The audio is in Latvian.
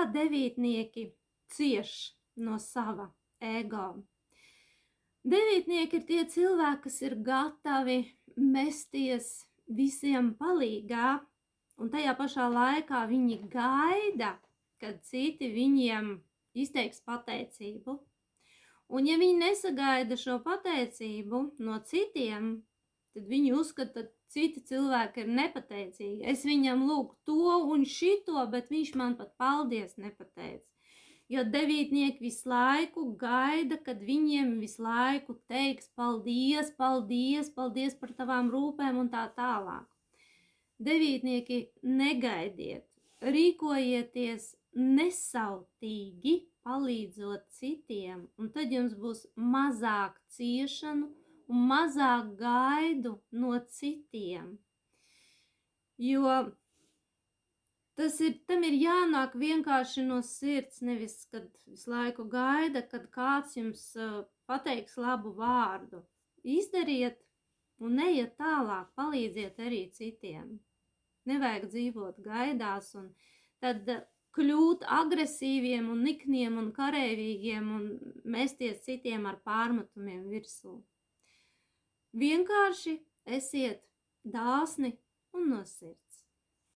kā devītnieki cieš no sava ego. Devītnieki ir tie cilvēki, kas ir gatavi mesties visiem palīgā, un tajā pašā laikā viņi gaida, kad citi viņiem izteiks pateicību. Un ja viņi nesagaida šo pateicību no citiem, tad viņi uzskata, ka citi cilvēki ir nepateicīgi. Es viņam lūgu to un šito, bet viņš man pat paldies nepateica. Jo devītnieki visu laiku gaida, kad viņiem visu laiku teiks paldies, paldies, paldies par tavām rūpēm un tā tālāk. Devītnieki, negaidiet, rīkojieties nesautīgi, palīdzot citiem, un tad jums būs mazāk ciešanu un mazāk gaidu no citiem. Jo tam ir jānāk vienkārši no sirds, nevis, kad visu laiku gaida, kad kāds jums pateiks labu vārdu. Izdariet un neiet tālāk, palīdziet arī citiem. Nevajag dzīvot gaidās un tad kļūt agresīviem un nikniem un kareivīgiem un mesties citiem ar pārmetumiem virsū. Vienkārši esiet dāsni un no sirds.